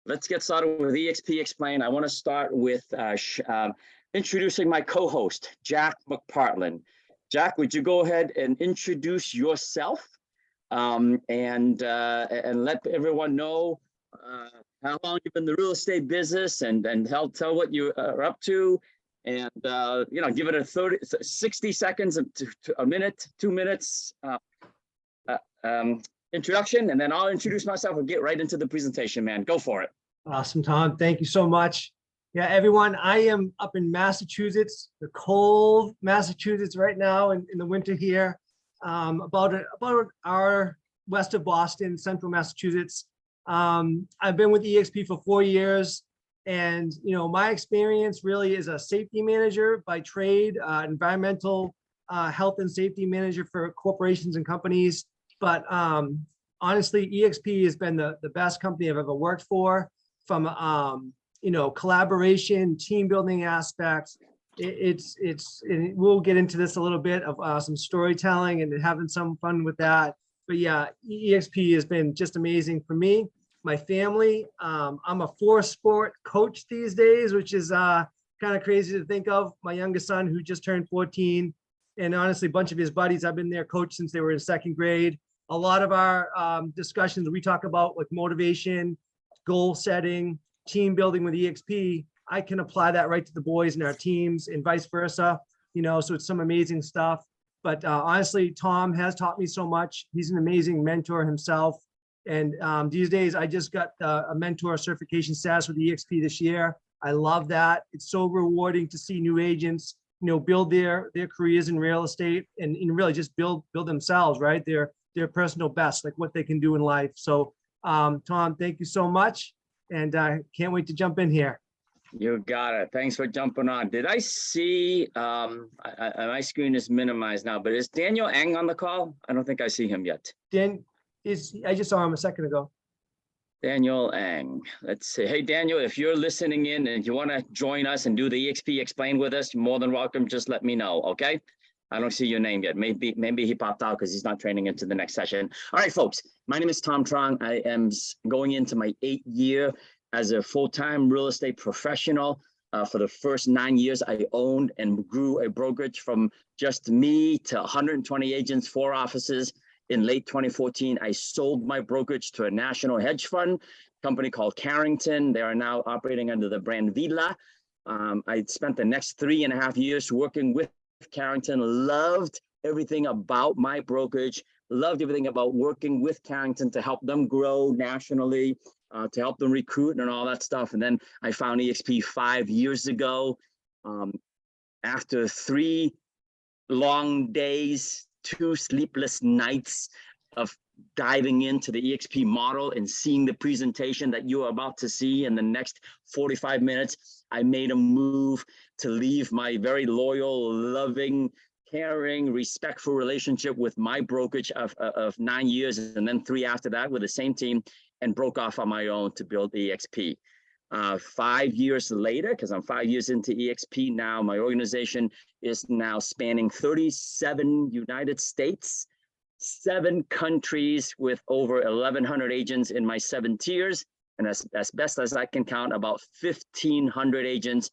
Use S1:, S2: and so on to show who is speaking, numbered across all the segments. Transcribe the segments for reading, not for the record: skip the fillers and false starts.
S1: Let's get started with eXp Explain. I want to start with introducing my co-host, Jack McPartlen. Jack, would you go ahead and introduce yourself and let everyone know how long you've been in the real estate business and tell what you are up to, and give it a 60 seconds to a minute, 2 minutes introduction, and then I'll introduce myself and get right into the presentation, man. Go for it.
S2: Awesome, Tom. Thank you so much. Yeah, everyone, I am up in Massachusetts, the cold Massachusetts right now in the winter here, about an hour west of Boston, central Massachusetts. I've been with eXp for 4 years, and my experience really is a safety manager by trade, environmental health and safety manager for corporations and companies. But honestly, eXp has been the best company I've ever worked for, from collaboration, team building aspects. And we'll get into this a little bit of some storytelling and having some fun with that. But yeah, eXp has been just amazing for me, my family. I'm a 4-sport coach these days, which is kind of crazy to think of. My youngest son, who just turned 14, and honestly, a bunch of his buddies, I've been their coach since they were in 2nd grade. A lot of our discussions, we talk about like motivation, goal setting, team building with eXp. I can apply that right to the boys and our teams, and vice versa. So it's some amazing stuff. But honestly, Tom has taught me so much. He's an amazing mentor himself. And these days, I just got a mentor certification status with eXp this year. I love that. It's so rewarding to see new agents, build their careers in real estate and really just build themselves, right? Their personal best, like what they can do in life. So Tom, thank you so much. And I can't wait to jump in here.
S1: You got it. Thanks for jumping on. Did I see, my screen is minimized now, but is Daniel Ang on the call? I don't think I see him yet.
S2: I just saw him a second ago.
S1: Daniel Ang. Let's see. Hey, Daniel, if you're listening in and you want to join us and do the eXp Explain with us, you're more than welcome. Just let me know, okay? I don't see your name yet. Maybe he popped out because he's not training into the next session. All right, folks. My name is Tom Truong. I am going into my 8th year as a full-time real estate professional. For the first 9 years, I owned and grew a brokerage from just me to 120 agents, 4 offices. In late 2014, I sold my brokerage to a national hedge fund company called Carrington. They are now operating under the brand Villa. I spent the next 3.5 years working with Carrington, loved everything about my brokerage, loved everything about working with Carrington to help them grow nationally, to help them recruit and all that stuff. And then I found eXp 5 years ago. After 3 long days, 2 sleepless nights of diving into the eXp model and seeing the presentation that you're about to see in the next 45 minutes, I made a move to leave my very loyal, loving, caring, respectful relationship with my brokerage of 9 years, and then 3 after that with the same team, and broke off on my own to build eXp. 5 years later, because I'm 5 years into eXp now, my organization is now spanning 37 United States, 7 countries with over 1,100 agents in my 7 tiers, and as best as I can count, about 1,500 agents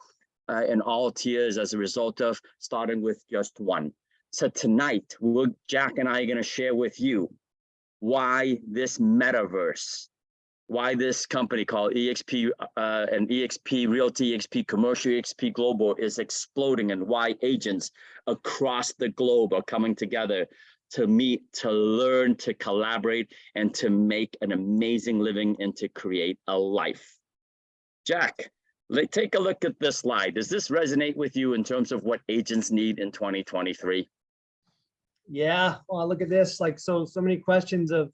S1: in all tiers as a result of starting with just 1. So tonight, Jack and I are going to share with you why this metaverse, why this company called eXp and eXp Realty, eXp Commercial, eXp Global is exploding, and why agents across the globe are coming together to meet, to learn, to collaborate, and to make an amazing living and to create a life. Jack, take a look at this slide. Does this resonate with you in terms of what agents need in 2023?
S2: Yeah, well, look at this. Like, so many questions of,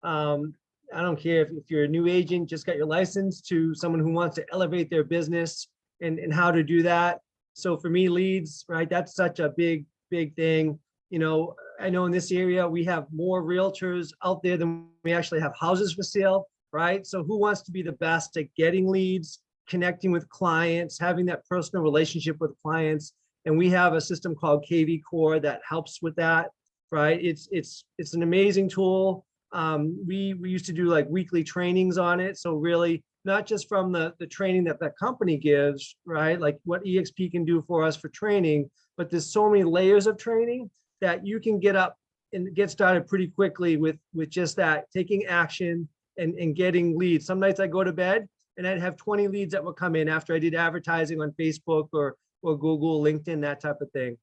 S2: I don't care if you're a new agent, just got your license, to someone who wants to elevate their business and how to do that. So for me, leads, right? That's such a big thing. I know in this area, we have more realtors out there than we actually have houses for sale, right? So who wants to be the best at getting leads, connecting with clients, having that personal relationship with clients? And we have a system called KV Core that helps with that, right? It's an amazing tool. We used to do like weekly trainings on it. So really not just from the training that the company gives, right? Like what eXp can do for us for training, but there's so many layers of training that you can get up and get started pretty quickly with just that, taking action and getting leads. Some nights I go to bed and I'd have 20 leads that would come in after I did advertising on Facebook or Google, LinkedIn, that type of thing.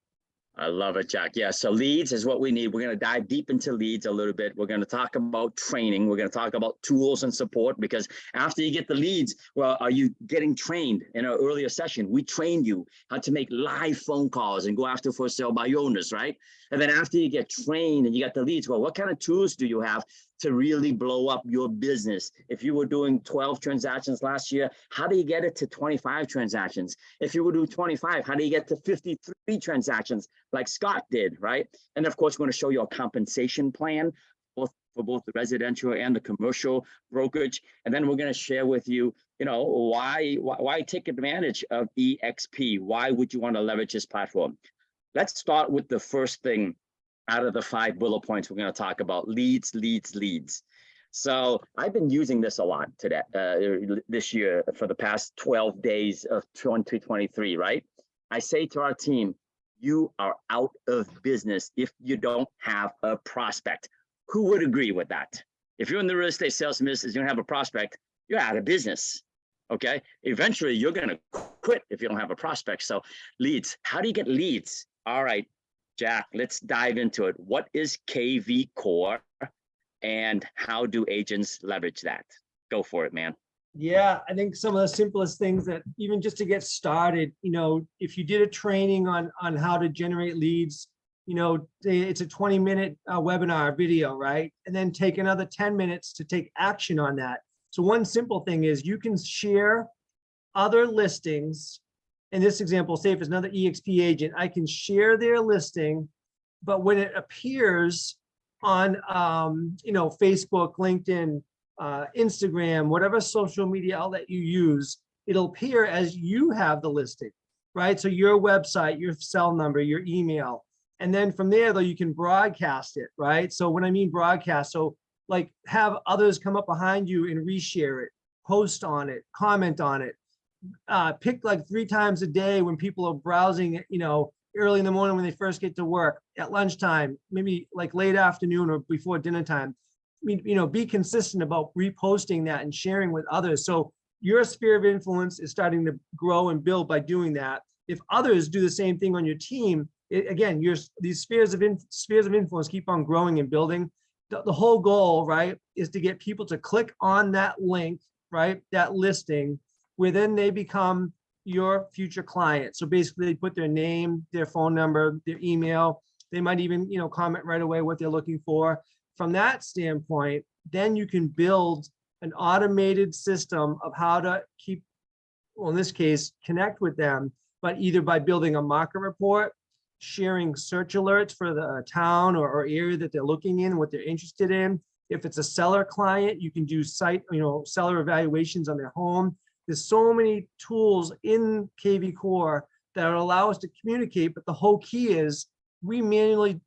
S1: I love it, Jack. Yeah, so leads is what we need. We're going to dive deep into leads a little bit. We're going to talk about training. We're going to talk about tools and support, because after you get the leads, well, are you getting trained? In our earlier session, we trained you how to make live phone calls and go after for sale by owners, right? And then after you get trained and you got the leads, well, what kind of tools do you have to really blow up your business? If you were doing 12 transactions last year, how do you get it to 25 transactions? If you were doing 25, how do you get to 53 transactions like Scott did, right? And of course, we're going to show you a compensation plan for both the residential and the commercial brokerage. And then we're going to share with you, why take advantage of eXp? Why would you want to leverage this platform? Let's start with the first thing out of the 5 bullet points we're going to talk about: leads, leads, leads. So I've been using this a lot today, this year, for the past 12 days of 2023, right? I say to our team, you are out of business if you don't have a prospect. Who would agree with that? If you're in the real estate sales business, you don't have a prospect, you're out of business. Okay. Eventually you're going to quit if you don't have a prospect. So leads, how do you get leads? All right, Jack, let's dive into it. What is KV Core and how do agents leverage that? Go for it, man.
S2: Yeah, I think some of the simplest things that even just to get started, if you did a training on how to generate leads, it's a 20-minute webinar video, right? And then take another 10 minutes to take action on that. So one simple thing is you can share other listings. In this example, say if it's another eXp agent, I can share their listing, but when it appears on, Facebook, LinkedIn, Instagram, whatever social media outlet you use, it'll appear as you have the listing, right? So your website, your cell number, your email, and then from there, though, you can broadcast it, right? So when I mean broadcast, so like have others come up behind you and reshare it, post on it, comment on it. Pick like 3 times a day when people are browsing, early in the morning when they first get to work, at lunchtime, maybe like late afternoon or before dinner time. Be consistent about reposting that and sharing with others. So your sphere of influence is starting to grow and build by doing that. If others do the same thing on your team, these spheres of influence keep on growing and building. The whole goal, right, is to get people to click on that link, right, that listing, where then they become your future client. So basically they put their name, their phone number, their email. They might even, comment right away what they're looking for. From that standpoint, then you can build an automated system of how to keep, well, in this case, connect with them, but either by building a market report, sharing search alerts for the town or area that they're looking in, what they're interested in. If it's a seller client, you can do seller evaluations on their home. There's so many tools in KV Core that allow us to communicate, but the whole key is we manually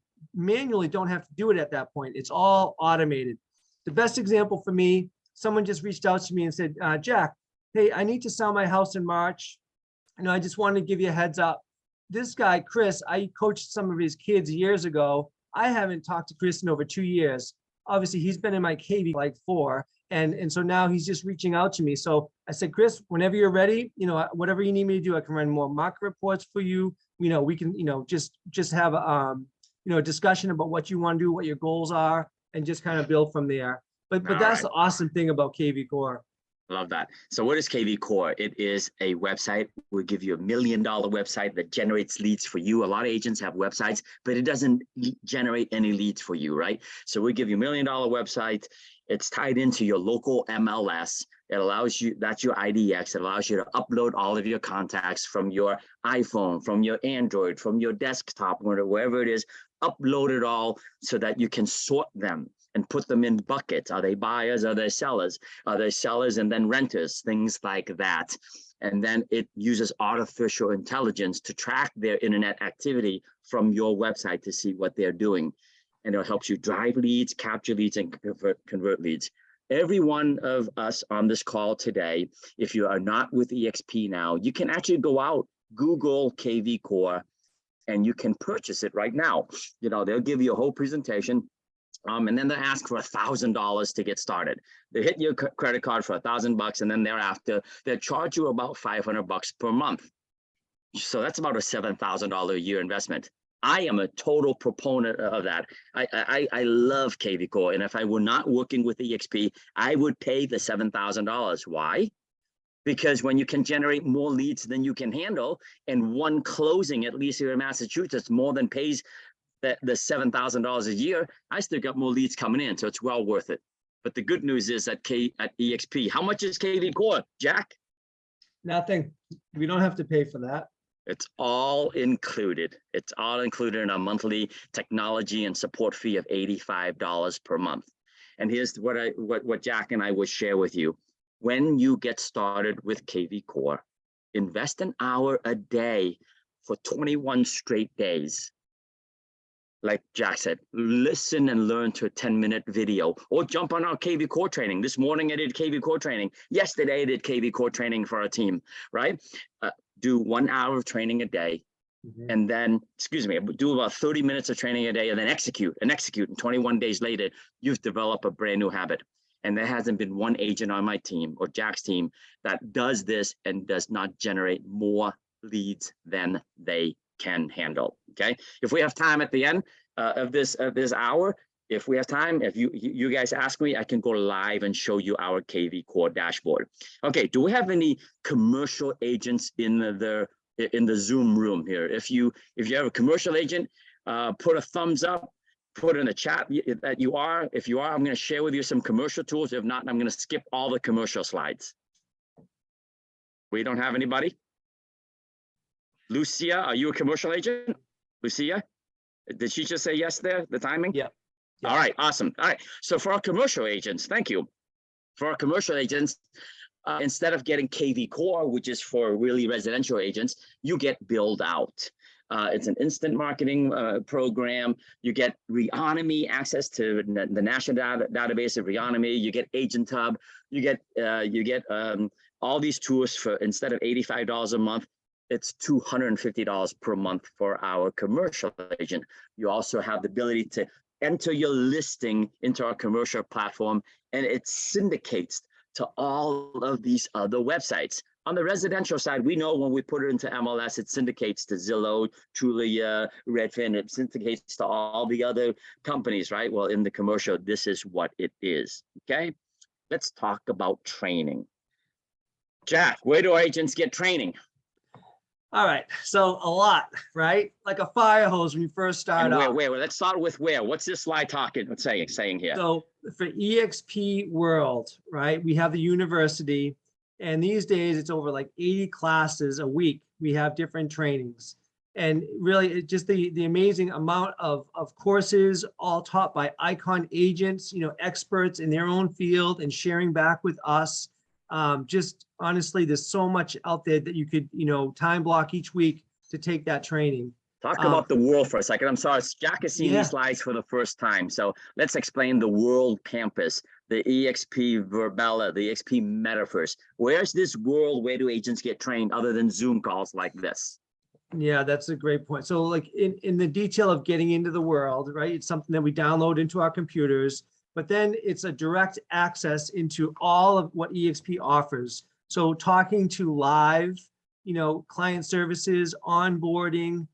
S2: don't have to do it at that point. It's all automated. The best example for me, someone just reached out to me and said, Jack, hey, I need to sell my house in March. I just wanted to give you a heads up. This guy, Chris, I coached some of his kids years ago. I haven't talked to Chris in over 2 years. Obviously, he's been in my KV like 4. And so now he's just reaching out to me. So I said, Chris, whenever you're ready, whatever you need me to do, I can run more market reports for you. We can, just have a discussion about what you want to do, what your goals are, and just kind of build from there. But that's the awesome thing about KV Core.
S1: Love that. So what is KV Core? It is a website. We'll give you $1 million website that generates leads for you. A lot of agents have websites, but it doesn't generate any leads for you, right? So we give you $1 million website. It's tied into your local MLS. It allows you, that's your IDX. It allows you to upload all of your contacts from your iPhone, from your Android, from your desktop, wherever it is, upload it all so that you can sort them and put them in buckets. Are they buyers? Are they sellers? Are they sellers and then renters? Things like that. And then it uses artificial intelligence to track their internet activity from your website to see what they're doing. and it helps you drive leads, capture leads, and convert leads. Every one of us on this call today, if you are not with eXp now, you can actually go out, Google KV Core, and you can purchase it right now. You know, they'll give you a whole presentation. And then they ask for $1,000 to get started. They hit your credit card for $1,000, and then thereafter they'll charge you about $500 per month. So that's about a $7,000 a year investment. I am a total proponent of that. I love KV Core, and if I were not working with eXp, I would pay the $7,000. Why? Because when you can generate more leads than you can handle, and one closing, at least here in Massachusetts, more than pays the $7,000 a year, I still got more leads coming in, so it's well worth it. But the good news is at eXp, how much is KV Core, Jack?
S2: Nothing. We don't have to pay for that.
S1: It's all included. It's all included in a monthly technology and support fee of $85 per month. And here's what Jack and I would share with you. When you get started with KV Core, invest an hour a day for 21 straight days. Like Jack said, listen and learn to a 10-minute video, or jump on our KV Core training. This morning I did KV Core training. Yesterday I did KV Core training for our team, right? Do 1 hour of training a day, and then, do about 30 minutes of training a day, and then execute. And 21 days later, you've developed a brand new habit. And there hasn't been one agent on my team or Jack's team that does this and does not generate more leads than they can handle. Okay. If we have time at the end of this hour, if we have time, if you guys ask me, I can go live and show you our KV Core dashboard. Okay. Do we have any commercial agents in the Zoom room here? If you have a commercial agent, put a thumbs up, put in the chat that you are. If you are, I'm going to share with you some commercial tools. If not, I'm going to skip all the commercial slides. We don't have anybody. Lucia, are you a commercial agent? Lucia, did she just say yes there, the timing?
S2: Yeah.
S1: All right, awesome. All right, so for our commercial agents, thank you. For our commercial agents, instead of getting KV Core, which is for really residential agents, you get Build Out. It's an instant marketing program. You get Reonomy, access to the national database of Reonomy. You get Agent Hub. You get all these tools for, instead of $85 a month, it's $250 per month for our commercial agent. You also have the ability to enter your listing into our commercial platform, and it syndicates to all of these other websites. On the residential side, we know when we put it into MLS, it syndicates to Zillow, Trulia, Redfin, it syndicates to all the other companies, right? Well, in the commercial, this is what it is, okay? Let's talk about training. Jack, where do agents get training?
S2: All right, so a lot, right? Like a fire hose when you first start
S1: And
S2: off.
S1: where? Let's start with where. What's this slide talking? What's saying here?
S2: So for eXp World, right? We have the university, and these days it's over like 80 classes a week. We have different trainings, and really it's just the amazing amount of courses, all taught by icon agents, you know, experts in their own field, and sharing back with us. Just honestly, there's so much out there that you could, you know, time block each week to take that training.
S1: Talk about the world for a second. I'm sorry, Jack has seen these slides for the first time. So let's explain the world campus, the eXp Verbella, the eXp Metaverse. Where's this world? Where do agents get trained other than Zoom calls like this?
S2: Yeah, that's a great point. So like in the detail of getting into the world, right? It's something that we download into our computers, but then it's a direct access into all of what eXp offers. So talking to live, you know, client services, onboarding,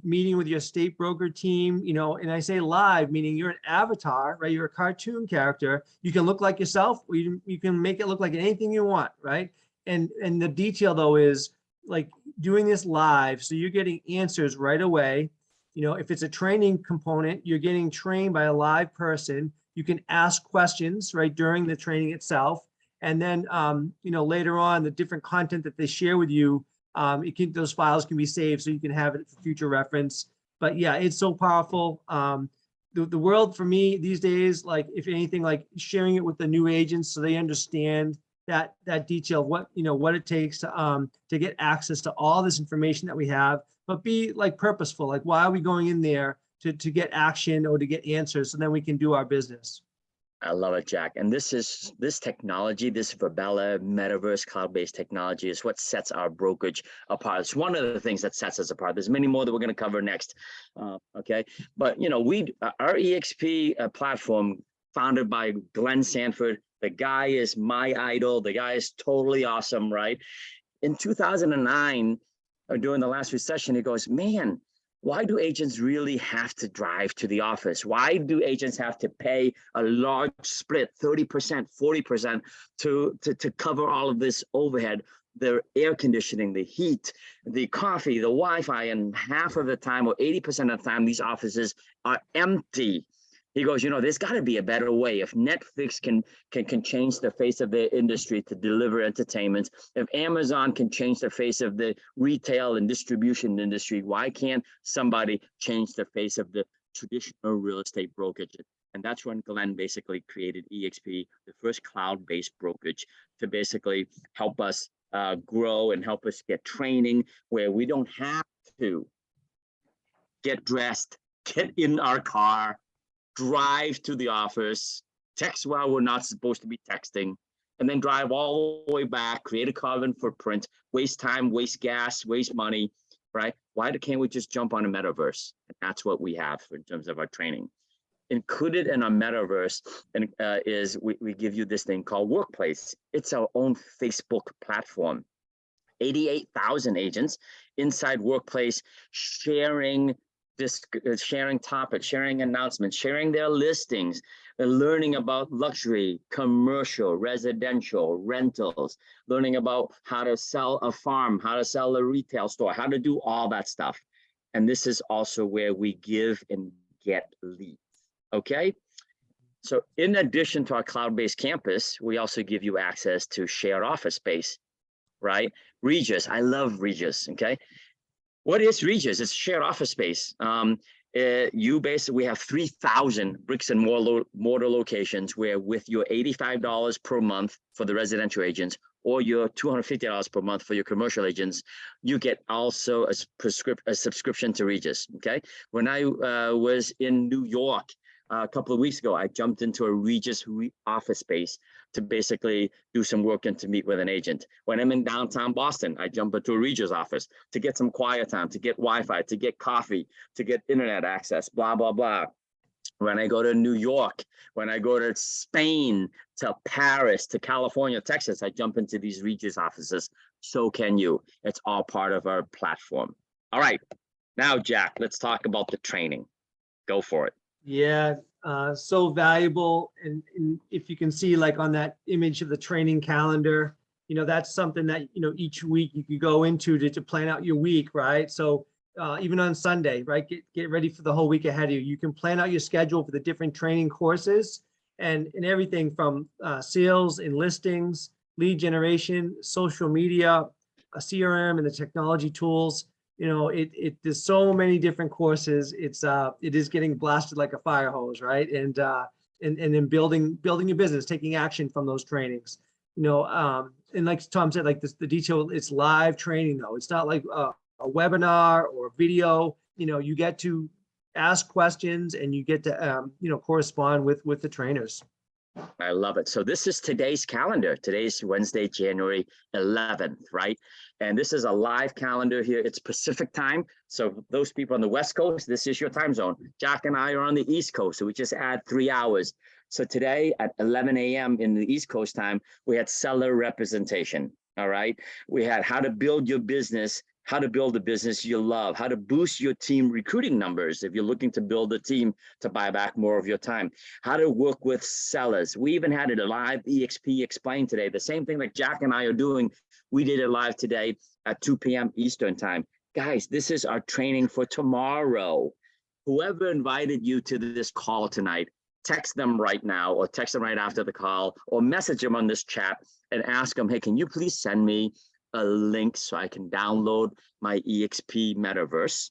S2: meeting with your state broker team, you know, and I say live, meaning you're an avatar, right? You're a cartoon character. You can look like yourself, or you can make it look like anything you want, right? And the detail though is like doing this live, so you're getting answers right away. You know, if it's a training component, you're getting trained by a live person. You can ask questions right during the training itself. And then, you know, later on, the different content that they share with you, those files can be saved so you can have it for future reference. But yeah, it's so powerful. The world for me these days, like if anything, like sharing it with the new agents so they understand that detail of what, you know, what it takes to get access to all this information that we have, but be like purposeful. Like, why are we going in there to get action or to get answers, so then we can do our business.
S1: I love it, Jack. And this technology, this Verbella metaverse cloud-based technology is what sets our brokerage apart. It's one of the things that sets us apart. There's many more that we're going to cover next. Okay. But our eXp platform, founded by Glenn Sanford, the guy is my idol. The guy is totally awesome, right? In 2009, during the last recession, he goes, man, why do agents really have to drive to the office? Why do agents have to pay a large split, 30%, 40% to cover all of this overhead, the air conditioning, the heat, the coffee, the Wi-Fi, and half of the time or 80% of the time, these offices are empty. He goes, there's got to be a better way. If Netflix can change the face of the industry to deliver entertainment, if Amazon can change the face of the retail and distribution industry, why can't somebody change the face of the traditional real estate brokerage? And that's when Glenn basically created eXp, the first cloud-based brokerage, to basically help us grow and help us get training where we don't have to get dressed, get in our car, drive to the office, text while we're not supposed to be texting, and then drive all the way back, create a carbon footprint, waste time, waste gas, waste money, right? Why can't we just jump on a metaverse? And that's what we have in terms of our training. Included in our metaverse is we give you this thing called Workplace. It's our own Facebook platform. 88,000 agents inside Workplace sharing topics, sharing announcements, sharing their listings, learning about luxury, commercial, residential, rentals, learning about how to sell a farm, how to sell a retail store, how to do all that stuff. And this is also where we give and get leads. Okay. So in addition to our cloud-based campus, we also give you access to shared office space, right? Regus, I love Regus. Okay. What is Regus? It's shared office space. We have 3,000 bricks and mortar locations where with your $85 per month for the residential agents or your $250 per month for your commercial agents, you get also a subscription to Regus, okay? When I was in New York a couple of weeks ago, I jumped into a Regus office space to basically do some work and to meet with an agent. When I'm in downtown Boston, I jump into a Regus office to get some quiet time, to get Wi-Fi, to get coffee, to get internet access, blah, blah, blah. When I go to New York, when I go to Spain, to Paris, to California, Texas, I jump into these Regus offices. So can you. It's all part of our platform. All right. Now, Jack, let's talk about the training. Go for it.
S2: Yeah, so valuable. And if you can see, like on that image of the training calendar, that's something that, each week you could go into to plan out your week, right? So even on Sunday, right, get ready for the whole week ahead of you. You can plan out your schedule for the different training courses and everything from sales and listings, lead generation, social media, CRM, and the technology tools. There's so many different courses. It is getting blasted like a fire hose, right? And then building your business, taking action from those trainings. And like Tom said, like the detail, it's live training though. It's not like a webinar or video. You get to ask questions and you get to correspond with the trainers.
S1: I love it. So this is today's calendar. Today's Wednesday, January 11th, right? And this is a live calendar here. It's Pacific time. So those people on the West Coast, this is your time zone. Jack and I are on the East Coast, so we just add 3 hours. So today at 11 a.m. in the East Coast time, we had seller representation, all right? We had how to build your business, how to build a business you love, how to boost your team recruiting numbers if you're looking to build a team to buy back more of your time, how to work with sellers. We even had it a live eXp Explain today. The same thing like Jack and I are doing, we did it live today at 2 p.m. Eastern time. Guys, this is our training for tomorrow. Whoever invited you to this call tonight, text them right now or text them right after the call or message them on this chat and ask them, hey, can you please send me a link so I can download my eXp metaverse,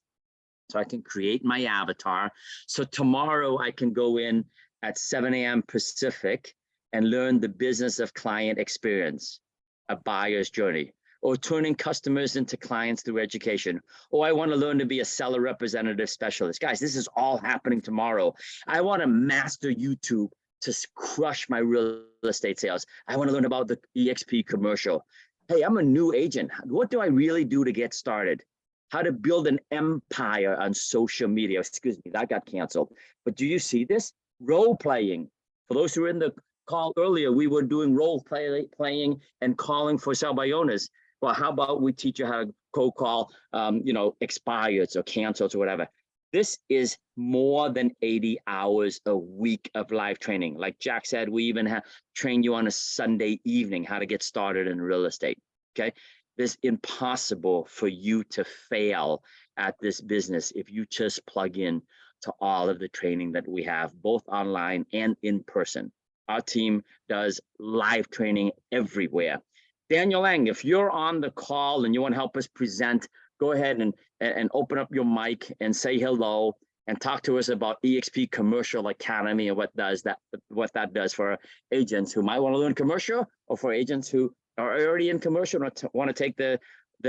S1: so I can create my avatar. So tomorrow I can go in at 7 a.m. Pacific and learn the business of client experience, a buyer's journey. or turning customers into clients through education. Or I want to learn to be a seller representative specialist. Guys, this is all happening tomorrow. I want to master YouTube to crush my real estate sales. I want to learn about the eXp commercial. Hey, I'm a new agent. What do I really do to get started? How to build an empire on social media. Excuse me, that got canceled. But do you see this? Role playing. For those who were in the call earlier, we were doing role playing and calling for sell by owners. Well, how about we teach you how to cold call, expireds or cancels or whatever. This is more than 80 hours a week of live training. Like Jack said, we even train you on a Sunday evening how to get started in real estate. Okay, it's impossible for you to fail at this business if you just plug in to all of the training that we have, both online and in person. Our team does live training everywhere. Daniel Lang, if you're on the call and you want to help us present, go ahead and open up your mic and say hello and talk to us about eXp Commercial Academy and what that does for agents who might want to learn commercial, or for agents who are already in commercial and want to take the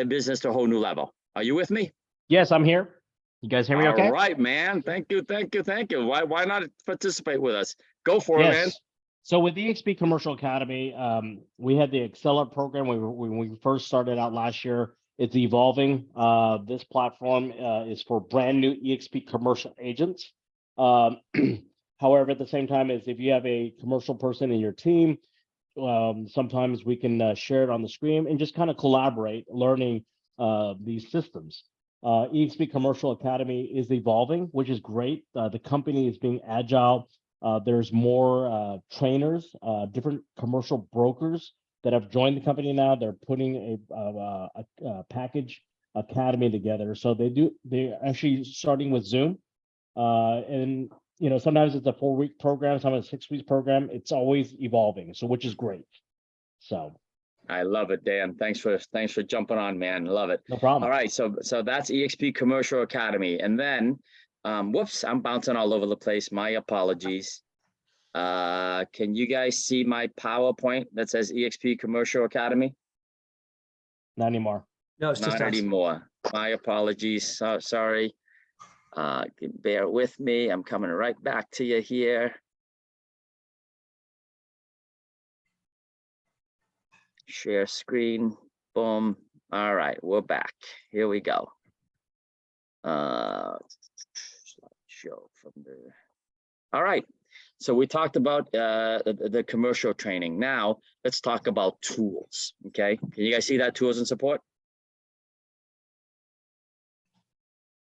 S1: business to a whole new level. Are you with me?
S3: Yes, I'm here. You guys hear me okay?
S1: All right, man. Thank you. Why not participate with us? Go for it, man.
S3: So with the eXp Commercial Academy, we had the Accelerate program when we first started out last year. It's evolving. This platform is for brand new eXp commercial agents. However, at the same time, is if you have a commercial person in your team, sometimes we can share it on the screen and just kind of collaborate, learning these systems. eXp Commercial Academy is evolving, which is great. The company is being agile. There's more trainers, different commercial brokers that have joined the company now. They're putting a package academy together. So they're actually starting with Zoom. And sometimes it's a 4-week program, sometimes a 6-week program. It's always evolving, so which is great. So
S1: I love it, Dan. Thanks for jumping on, man. Love it.
S3: no problem.
S1: All right, so that's eXp Commercial Academy, and then whoops, I'm bouncing all over the place. My apologies. Can you guys see my PowerPoint that says eXp Commercial Academy?
S3: Not anymore.
S2: No, it's just
S1: Not
S2: us.
S1: anymore. My apologies. Sorry. Bear with me. I'm coming right back to you here. Share screen. Boom. All right, we're back. Here we go. Slideshow from the. All right. So we talked about the commercial training. Now let's talk about tools. Okay. Can you guys see that, tools and support?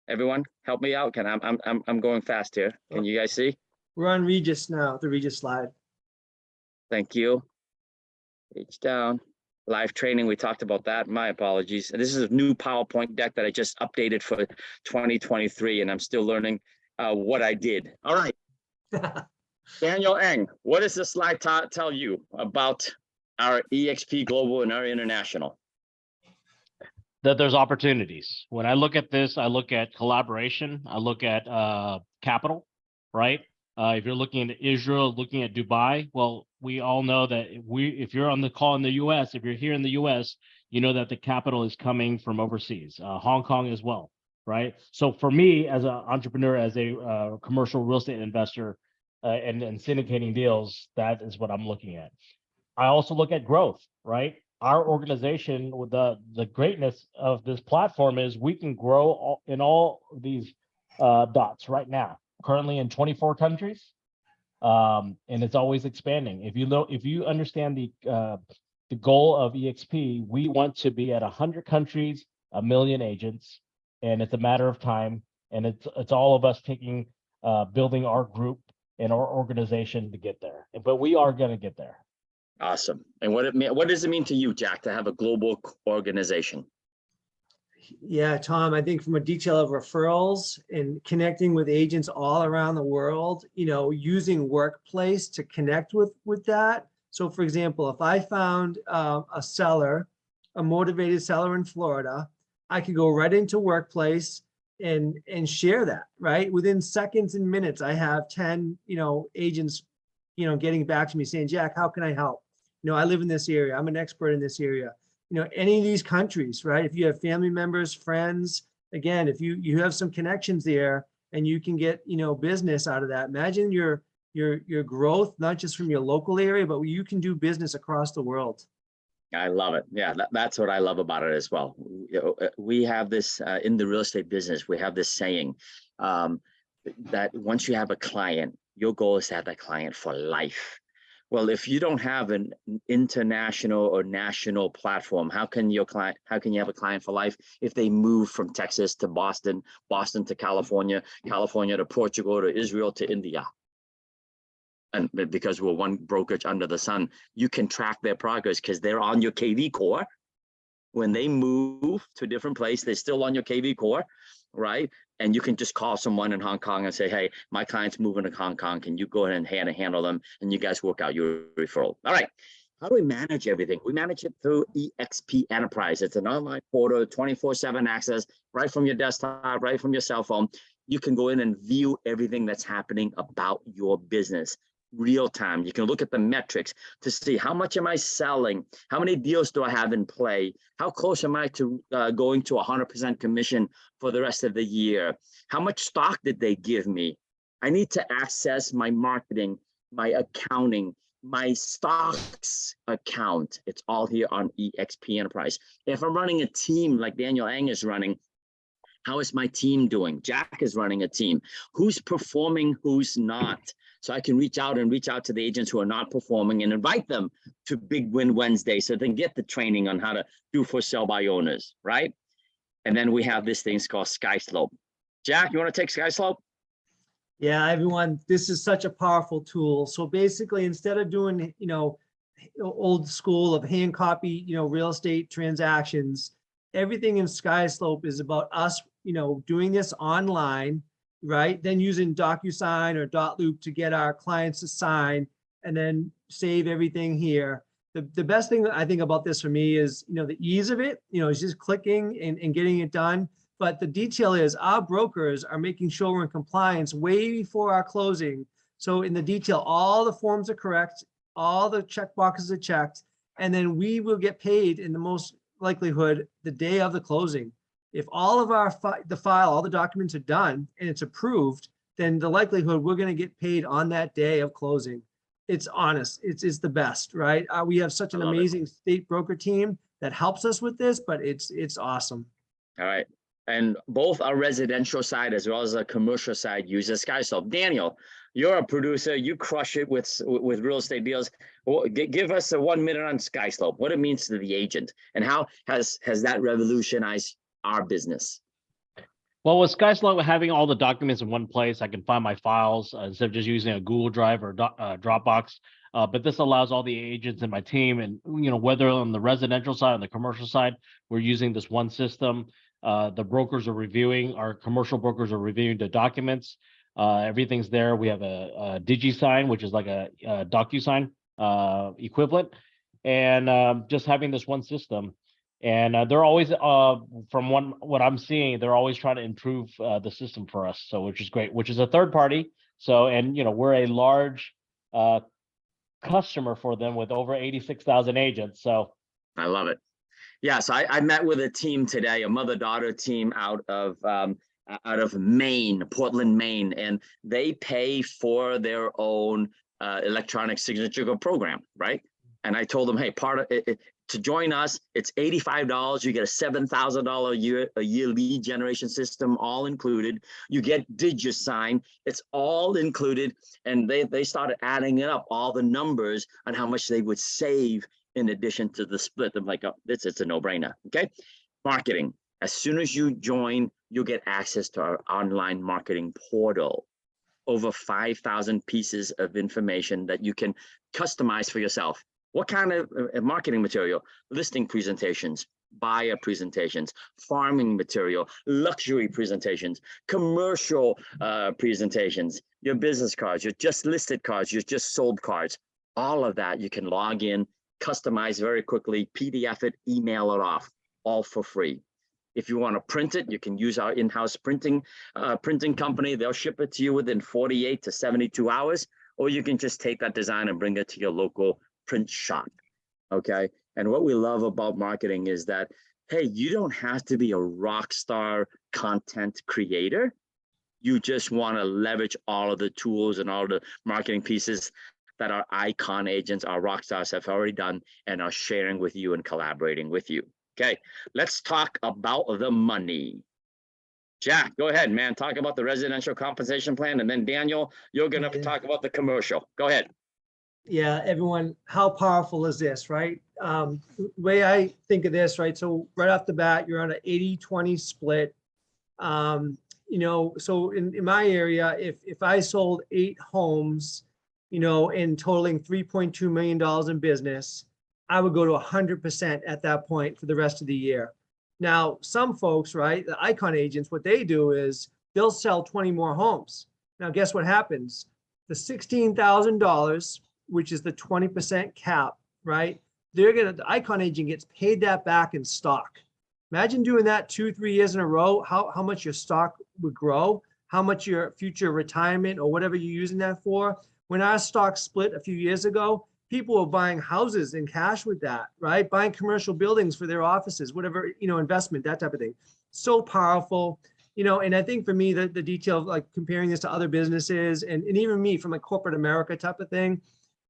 S1: Everyone, help me out. I'm going fast here. Can you guys see?
S2: We're on Regis now, the Regis slide.
S1: Thank you. Page down. Live training, we talked about that. My apologies. This is a new PowerPoint deck that I just updated for 2023, and I'm still learning what I did. All right. Daniel Eng, what does this slide tell you about our eXp Global and our International?
S3: That there's opportunities. When I look at this, I look at collaboration. I look at capital, right? If you're looking at Israel, looking at Dubai, well, we all know that if you're on the call in the US, if you're here in the US, you know that the capital is coming from overseas, Hong Kong as well, right? So for me, as an entrepreneur, as a commercial real estate investor, and syndicating deals, that is what I'm looking at. I also look at growth, right? Our organization, with the greatness of this platform is we can grow in all these dots right now, currently in 24 countries, and it's always expanding. If you understand the goal of eXp, we want to be at 100 countries, 1 million agents, and it's a matter of time. And it's all of us building our group and our organization to get there. But we are going to get there.
S1: Awesome. And what does it mean to you, Jack, to have a global organization?
S2: Yeah, Tom, I think from a detail of referrals and connecting with agents all around the world, using Workplace to connect with that. So for example, if I found a motivated seller in Florida, I could go right into Workplace and share that, right? Within seconds and minutes, I have 10, agents, getting back to me saying, Jack, how can I help? I live in this area. I'm an expert in this area. any of these countries, right? If you have family members, friends, again, if you have some connections there and you can get, business out of that, imagine your growth, not just from your local area, but you can do business across the world.
S1: I love it. Yeah, that's what I love about it as well. We have this in the real estate business. We have this saying that once you have a client, your goal is to have that client for life. Well, if you don't have an international or national platform, how can you have a client for life if they move from Texas to Boston, Boston to California, California to Portugal to Israel to India? And because we're one brokerage under the sun, you can track their progress because they're on your KV core. When they move to a different place, they're still on your KV core, right? And you can just call someone in Hong Kong and say, hey, my client's moving to Hong Kong. Can you go ahead and handle them? And you guys work out your referral. All right. How do we manage everything? We manage it through eXp Enterprise. It's an online portal, 24/7 access, right from your desktop, right from your cell phone. You can go in and view everything that's happening about your business. Real time. You can look at the metrics to see how much am I selling? How many deals do I have in play? How close am I to going to 100% commission for the rest of the year? How much stock did they give me? I need to access my marketing, my accounting, my stocks account. It's all here on eXp Enterprise. If I'm running a team like Daniel Ang is running, how is my team doing? Jack is running a team. Who's performing, who's not? So I can reach out to the agents who are not performing and invite them to Big Win Wednesday so they can get the training on how to do for sale by owners, right? And then we have this thing called SkySlope. Jack, you want to take SkySlope?
S2: Yeah, everyone, this is such a powerful tool. So basically, instead of doing, old school of hand copy, real estate transactions, everything in SkySlope is about us, doing this online, right? Then using DocuSign or Dotloop to get our clients to sign and then save everything here. The best thing that I think about this for me is, the ease of it, is just clicking and getting it done. But the detail is our brokers are making sure we're in compliance way before our closing. So in the detail, all the forms are correct, all the check boxes are checked, and then we will get paid in the most likelihood the day of the closing. If all of our all the documents are done and it's approved, then the likelihood we're going to get paid on that day of closing. It's honest. It's the best, right? We have such an amazing state broker team that helps us with this, but it's awesome.
S1: All right. And both our residential side as well as the commercial side uses SkySlope. Daniel, you're a producer. You crush it with real estate deals. Give us a 1 minute on SkySlope, what it means to the agent, and how has that revolutionized our business?
S3: Well, with SkySlope having all the documents in one place, I can find my files instead of just using a Google Drive or Dropbox. But this allows all the agents in my team, and whether on the residential side or the commercial side, we're using this one system. The brokers are reviewing, our commercial brokers are reviewing the documents. Everything's there. We have a DigiSign, which is like a DocuSign equivalent, and just having this one system. And they're always, from what I'm seeing, they're always trying to improve the system for us. So, which is great, which is a third party. So, and we're a large customer for them with over 86,000 agents. So
S1: I love it. Yeah, so I met with a team today, a mother-daughter team out of Maine, Portland, Maine, and they pay for their own electronic signature program, right? And I told them, hey, part of it, to join us, it's $85. You get a $7,000 a year lead generation system, all included. You get DigiSign, it's all included. And they started adding it up, all the numbers on how much they would save in addition to the split. I'm like, oh, it's a no-brainer. Okay. Marketing. As soon as you join, you'll get access to our online marketing portal. Over 5,000 pieces of information that you can customize for yourself. What kind of marketing material? Listing presentations, buyer presentations, farming material, luxury presentations, commercial presentations, your business cards, your just listed cards, your just sold cards. All of that you can log in, customize very quickly, PDF it, email it off, all for free. If you want to print it, you can use our in-house printing company. They'll ship it to you within 48 to 72 hours, or you can just take that design and bring it to your local print shop. Okay. And what we love about marketing is that, hey, you don't have to be a rock star content creator. You just want to leverage all of the tools and all the marketing pieces that our icon agents, our rock stars have already done and are sharing with you and collaborating with you. Okay, let's talk about the money. Jack, go ahead, man. Talk about the residential compensation plan. And then Daniel, you're going to talk about the commercial. Go ahead.
S2: Yeah, everyone, how powerful is this, right? Way I think of this, right? So right off the bat, you're on an 80-20 split. You know, so in my area, if I sold 8 homes, you know, and totaling $3.2 million in business, I would go to 100% at that point for the rest of the year. Now, some folks, right, the icon agents, what they do is they'll sell 20 more homes. Now, guess what happens? The $16,000, which is the 20% cap, right? The icon agent gets paid that back in stock. Imagine doing that 2-3 years in a row, how much your stock would grow, how much your future retirement or whatever you're using that for. When our stock split a few years ago, people were buying houses in cash with that, right? Buying commercial buildings for their offices, whatever, you know, investment, that type of thing. So powerful, you know, and I think for me, the detail of like comparing this to other businesses and even me from a corporate America type of thing,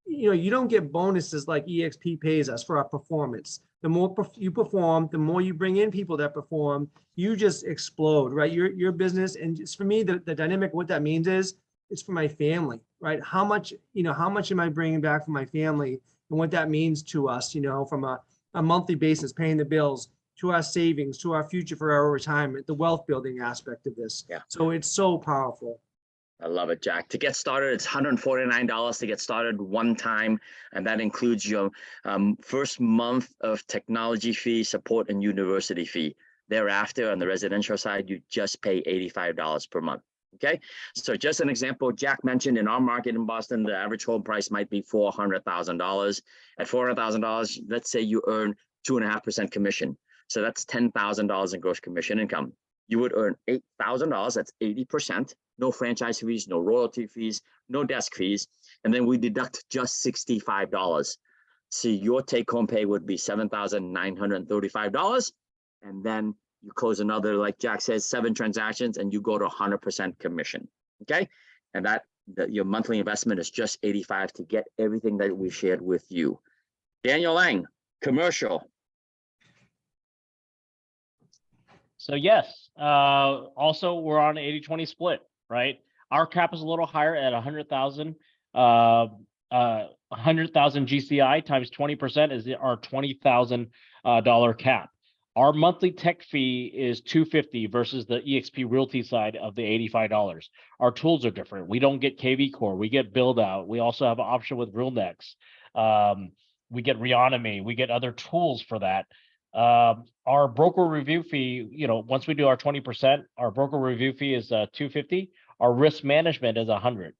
S2: you know, you don't get bonuses like eXp pays us for our performance. The more you perform, the more you bring in people that perform, you just explode, right? Your business. And just for me, the dynamic, what that means is it's for my family, right? How much, you know, how much am I bringing back for my family and what that means to us, you know, from a monthly basis, paying the bills, to our savings, to our future for our retirement, the wealth building aspect of this.
S1: Yeah.
S2: So it's so powerful.
S1: I love it, Jack. To get started, it's $149 to get started one time, and that includes your first month of technology fee, support, and university fee. Thereafter, on the residential side, you just pay $85 per month. Okay, so just an example, Jack mentioned in our market in Boston, the average home price might be $400,000. At $400,000, let's say you earn 2.5% commission. So that's $10,000 in gross commission income. You would earn $8,000, that's 80%, no franchise fees, no royalty fees, no desk fees, and then we deduct just $65. So your take-home pay would be $7,935, and then you close another, like Jack says, 7 transactions, and you go to 100% commission, okay? And your monthly investment is just $85 to get everything that we shared with you. Daniel Lang, commercial.
S3: So yes, also we're on an 80-20 split, right? Our cap is a little higher at 100,000. 100,000 GCI times 20% is our $20,000 cap. Our monthly tech fee is $250 versus the eXp Realty side of the $85. Our tools are different. We don't get KV Core. We get Build Out. We also have an option with RealNex. We get Reonomy. We get other tools for that. Our broker review fee, you know, once we do our 20%, our broker review fee is $250. Our risk management is $100.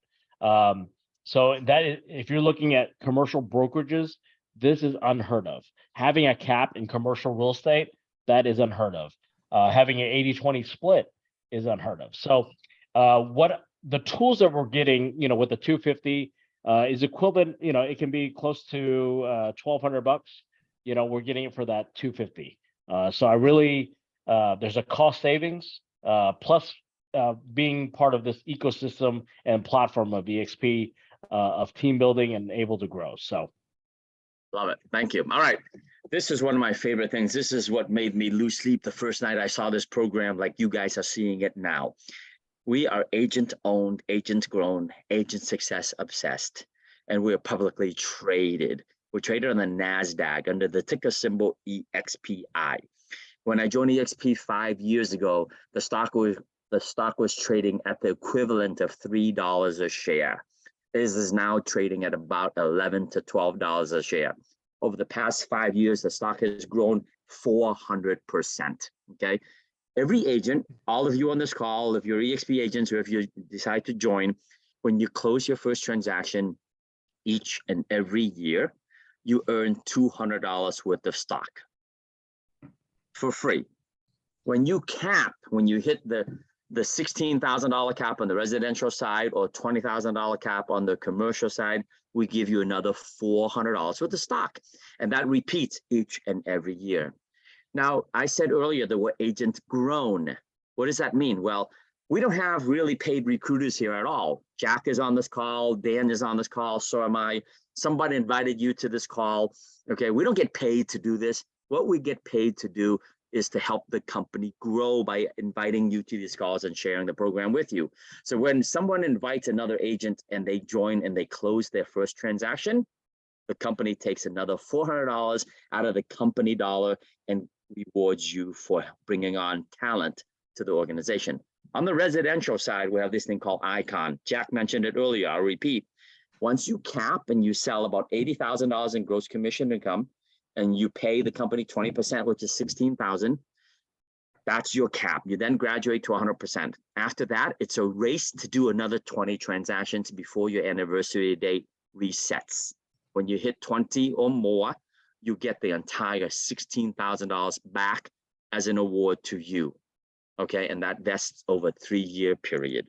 S3: So that is, if you're looking at commercial brokerages, this is unheard of. Having a cap in commercial real estate, that is unheard of. Having an 80-20 split is unheard of. So what the tools that we're getting, you know, with the 250 is equivalent, you know, it can be close to $1,200. You know, we're getting it for that 250. So I really, there's a cost savings, plus being part of this ecosystem and platform of eXp, of team building and able to grow. So.
S1: Love it. Thank you. All right. This is one of my favorite things. This is what made me lose sleep the first night I saw this program, like you guys are seeing it now. We are agent owned, agent grown, agent success obsessed, and we're publicly traded. We're traded on the NASDAQ under the ticker symbol EXPI. When I joined EXP 5 years ago, the stock was trading at the equivalent of $3 a share. This is now trading at about $11 to $12 a share. Over the past 5 years, the stock has grown 400%. Okay. Every agent, all of you on this call, if you're eXp agents or if you decide to join, when you close your first transaction each and every year, you earn $200 worth of stock for free. When you hit the $16,000 cap on the residential side or $20,000 cap on the commercial side, we give you another $400 worth of stock. And that repeats each and every year. Now, I said earlier the word agent grown. What does that mean? Well, we don't have really paid recruiters here at all. Jack is on this call. Dan is on this call. So am I. Somebody invited you to this call. Okay, we don't get paid to do this. What we get paid to do is to help the company grow by inviting you to these calls and sharing the program with you. So when someone invites another agent and they join and they close their first transaction, the company takes another $400 out of the company dollar and rewards you for bringing on talent to the organization. On the residential side, we have this thing called Icon. Jack mentioned it earlier. I'll repeat. Once you cap and you sell about $80,000 in gross commission income, and you pay the company 20%, which is $16,000, that's your cap. You then graduate to 100%. After that, it's a race to do another 20 transactions before your anniversary date resets. When you hit 20 or more, you get the entire $16,000 back as an award to you. Okay, and that vests over a 3-year period.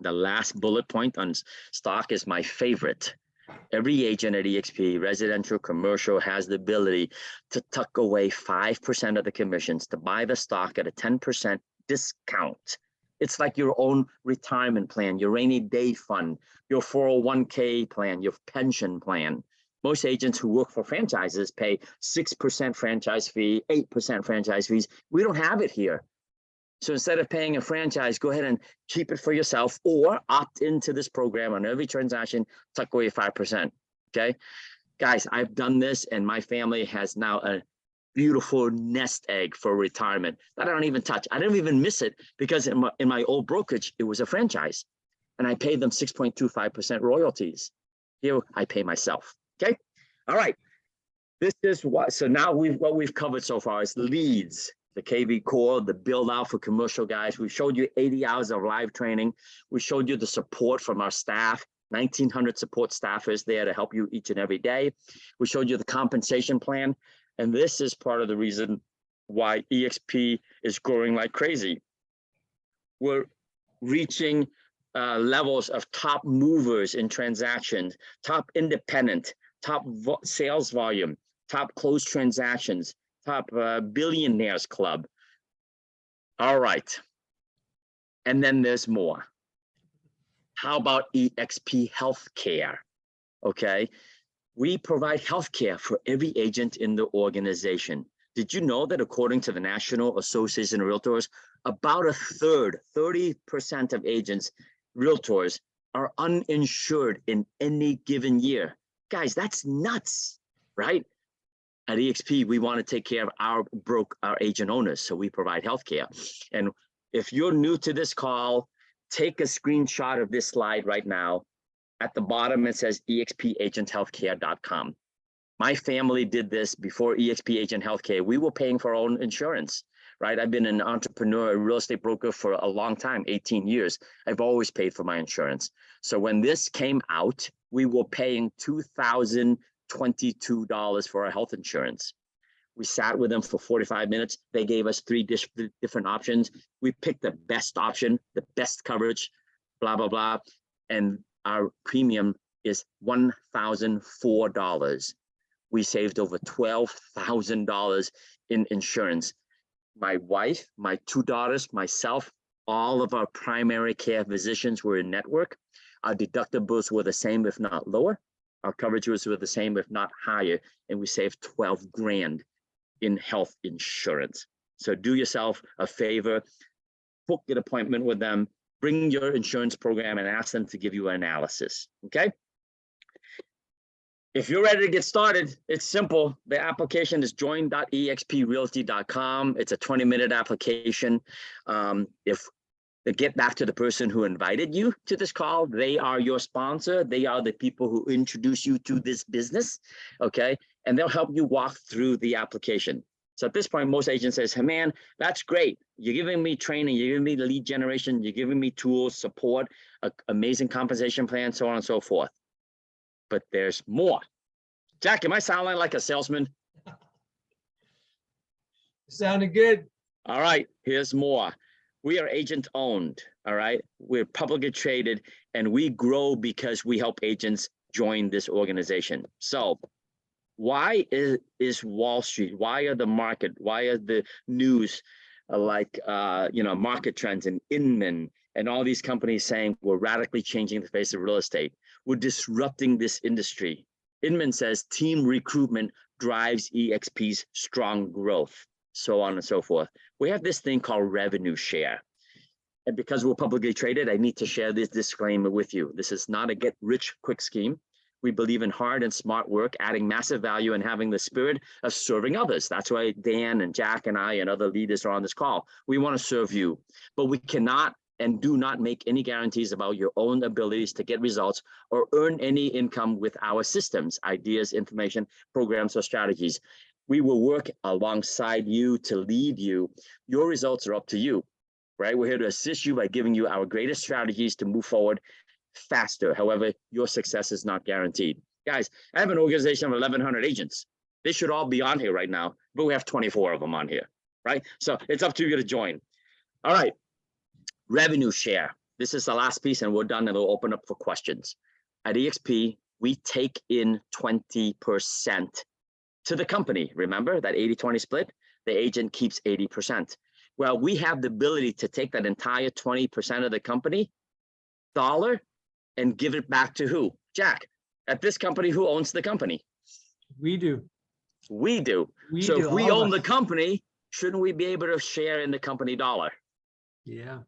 S1: The last bullet point on stock is my favorite. Every agent at eXp, residential, commercial, has the ability to tuck away 5% of the commissions to buy the stock at a 10% discount. It's like your own retirement plan, your rainy day fund, your 401k plan, your pension plan. Most agents who work for franchises pay 6% franchise fee, 8% franchise fees. We don't have it here. So instead of paying a franchise, go ahead and keep it for yourself or opt into this program on every transaction, tuck away 5%, okay? Guys, I've done this and my family has now a beautiful nest egg for retirement that I don't even touch. I don't even miss it because in my old brokerage, it was a franchise and I paid them 6.25% royalties. Here, I pay myself, okay? All right, this is what, so now what we've covered so far is leads, the KV core, the build out for commercial guys. We showed you 80 hours of live training. We showed you the support from our staff, 1,900 support staffers there to help you each and every day. We showed you the compensation plan. And this is part of the reason why eXp is growing like crazy. We're reaching levels of top movers in transactions, top independent, top sales volume, top closed transactions, top billionaires club. All right. And then there's more. How about eXp Healthcare? Okay. We provide healthcare for every agent in the organization. Did you know that according to the National Association of Realtors, about a third, 30% of agents, realtors, are uninsured in any given year? Guys, that's nuts, right? At eXp, we want to take care of our agent owners, so we provide healthcare. And if you're new to this call, take a screenshot of this slide right now. At the bottom, it says expagenthealthcare.com. My family did this before eXp Agent Healthcare. We were paying for our own insurance, right? I've been an entrepreneur, a real estate broker for a long time, 18 years. I've always paid for my insurance. So when this came out, we were paying $2,022 for our health insurance. We sat with them for 45 minutes. They gave us 3 different options. We picked the best option, the best coverage, blah, blah, blah. And our premium is $1,004. We saved over $12,000 in insurance. My wife, my 2 daughters, myself, all of our primary care physicians were in network. Our deductibles were the same, if not lower. Our coverages were the same, if not higher, and we saved 12 grand in health insurance. So do yourself a favor, book an appointment with them, bring your insurance program and ask them to give you an analysis, okay? If you're ready to get started, it's simple. The application is join.exprealty.com. It's a 20-minute application. To get back to the person who invited you to this call, they are your sponsor. They are the people who introduce you to this business, okay? And they'll help you walk through the application. So at this point, most agents say, hey, man, that's great. You're giving me training, you're giving me the lead generation, you're giving me tools, support, amazing compensation plan, so on and so forth. But there's more. Jack, am I sounding like a salesman?
S2: Sounded good.
S1: All right, here's more. We are agent owned, all right? We're publicly traded and we grow because we help agents join this organization. So why is Wall Street, why are the market, why are the news like market trends and Inman and all these companies saying we're radically changing the face of real estate, we're disrupting this industry? Inman says team recruitment drives eXp's strong growth, so on and so forth. We have this thing called revenue share. And because we're publicly traded, I need to share this disclaimer with you. This is not a get rich quick scheme. We believe in hard and smart work, adding massive value and having the spirit of serving others. That's why Dan and Jack and I and other leaders are on this call. We want to serve you, but we cannot and do not make any guarantees about your own abilities to get results or earn any income with our systems, ideas, information, programs, or strategies. We will work alongside you to lead you. Your results are up to you, right? We're here to assist you by giving you our greatest strategies to move forward faster. However, your success is not guaranteed. Guys, I have an organization of 1,100 agents. They should all be on here right now, but we have 24 of them on here, right? So it's up to you to join. All right. Revenue share. This is the last piece and we're done and we'll open up for questions. At eXp, we take in 20% to the company. Remember that 80-20 split? The agent keeps 80%. Well, we have the ability to take that entire 20% of the company dollar and give it back to who? Jack, at this company, who owns the company?
S2: We do.
S1: We do. So if we own the company, shouldn't we be able to share in the company dollar?
S2: Yeah.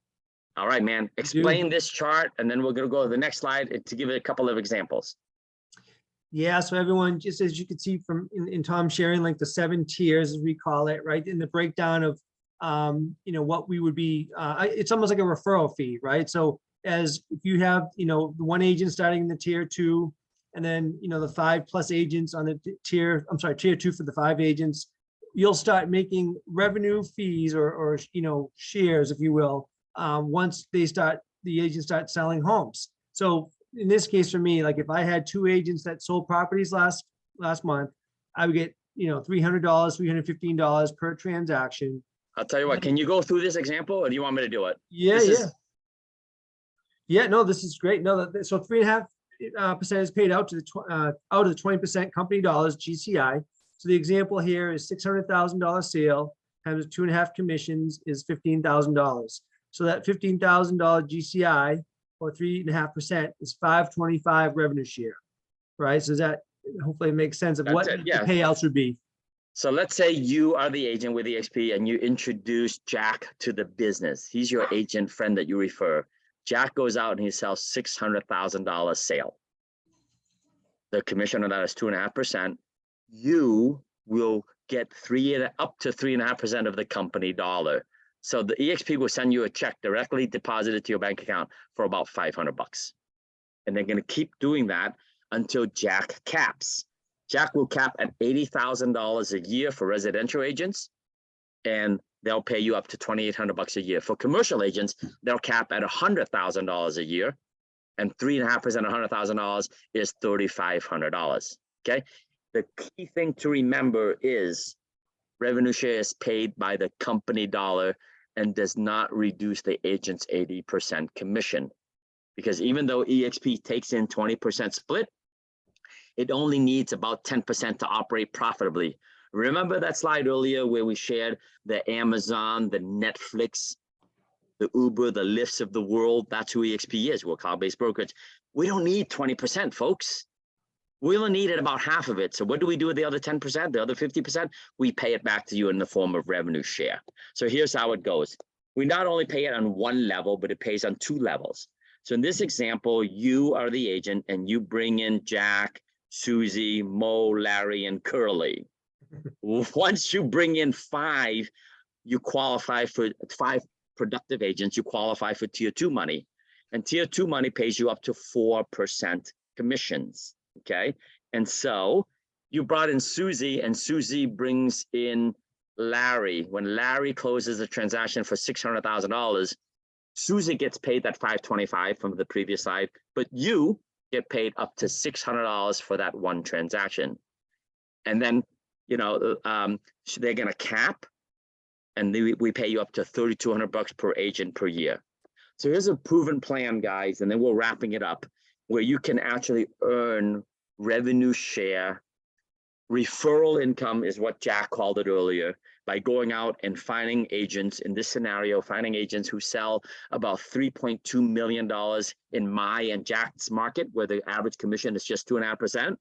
S1: All right, man. Explain this chart, and then we're going to go to the next slide to give it a couple of examples.
S2: Yeah, so everyone, just as you can see from in Tom sharing, like the 7 tiers, as we call it, right? In the breakdown of, what we would be, it's almost like a referral fee, right? So as if you have, the one agent starting in the tier 2, and then, the 5+ agents on the tier 2 for the 5 agents, you'll start making revenue fees or shares, if you will, once the agents start selling homes. So in this case for me, like if I had 2 agents that sold properties last month, I would get, $300, $315 per transaction.
S1: I'll tell you what, can you go through this example or do you want me to do it?
S2: Yeah, no, this is great. No, so 3.5% is paid out to the out of the 20% company dollars, GCI. So the example here is $600,000 sale times 2.5 commissions is $15,000. So that $15,000 GCI or 3.5% is $525 revenue share, right? So that hopefully makes sense of what the payouts would be.
S1: So let's say you are the agent with eXp and you introduce Jack to the business. He's your agent friend that you refer. Jack goes out and he sells $600,000 sale. The commission on that is 2.5%. You will get up to 3.5% of the company dollar. So the eXp will send you a check directly deposited to your bank account for about $500. And they're going to keep doing that until Jack caps. Jack will cap at $80,000 a year for residential agents, and they'll pay you up to $2,800 a year. For commercial agents, they'll cap at $100,000 a year, and 3.5% of $100,000 is $3,500. Okay. The key thing to remember is revenue share is paid by the company dollar and does not reduce the agent's 80% commission. Because even though eXp takes in 20% split, it only needs about 10% to operate profitably. Remember that slide earlier where we shared the Amazon, the Netflix, the Uber, the Lyfts of the world? That's who eXp is. We're cloud-based brokerage. We don't need 20%, folks. We only needed about half of it. So what do we do with the other 10%, the other 50%? We pay it back to you in the form of revenue share. So here's how it goes. We not only pay it on one level, but it pays on 2 levels. So in this example, you are the agent and you bring in Jack, Susie, Mo, Larry, and Curly. Once you bring in 5, you qualify for 5 productive agents, you qualify for tier 2 money. And tier 2 money pays you up to 4% commissions. Okay. And so you brought in Susie and Susie brings in Larry. When Larry closes a transaction for $600,000, Susie gets paid that $525 from the previous slide, but you get paid up to $600 for that one transaction. And then, they're going to cap and we pay you up to $3,200 per agent per year. So here's a proven plan, guys, and then we're wrapping it up. where you can actually earn revenue share. Referral income is what Jack called it earlier, by going out and finding agents, in this scenario, finding agents who sell about $3.2 million in my and Jack's market, where the average commission is just 2.5%.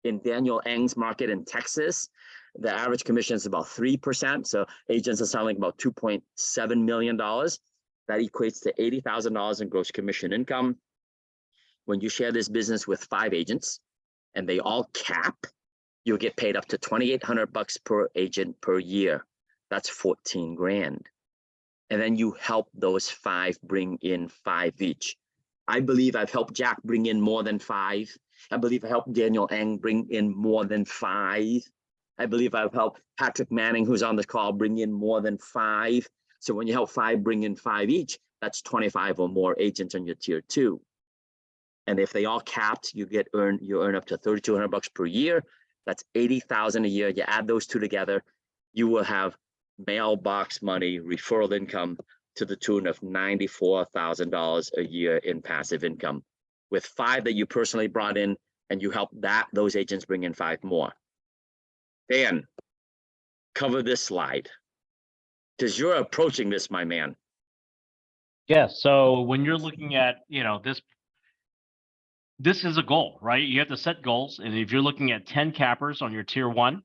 S1: In Daniel Eng's market in Texas, the average commission is about 3%. So agents are selling about $2.7 million. That equates to $80,000 in gross commission income. When you share this business with 5 agents and they all cap, you'll get paid up to $2,800 per agent per year. That's 14 grand. And then you help those 5 bring in 5 each. I believe I've helped Jack bring in more than 5. I believe I helped Daniel Eng bring in more than 5. I believe I've helped Patrick Manning, who's on this call, bring in more than 5. So when you help 5 bring in 5 each, that's 25 or more agents on your tier 2. And if they all capped, you earn up to $3,200 per year. That's $80,000 a year. You add those two together, you will have mailbox money, referral income to the tune of $94,000 a year in passive income, with 5 that you personally brought in, and you help those agents bring in 5 more. Dan, cover this slide, because you're approaching this, my man.
S3: Yeah. So when you're looking at, this is a goal, right? You have to set goals. And if you're looking at 10 cappers on your tier 1,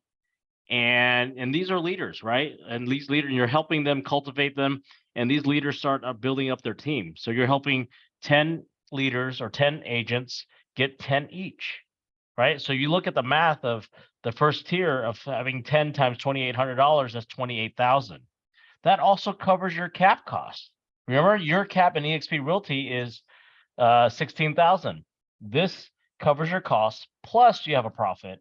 S3: and these are leaders, right? And these leaders, you're helping them cultivate them, and these leaders start building up their team. So you're helping 10 leaders or 10 agents get 10 each, right? So you look at the math of the first tier of having 10 times $2,800, that's 28,000. That also covers your cap cost. Remember, your cap in eXp Realty is 16,000. This covers your costs, plus you have a profit.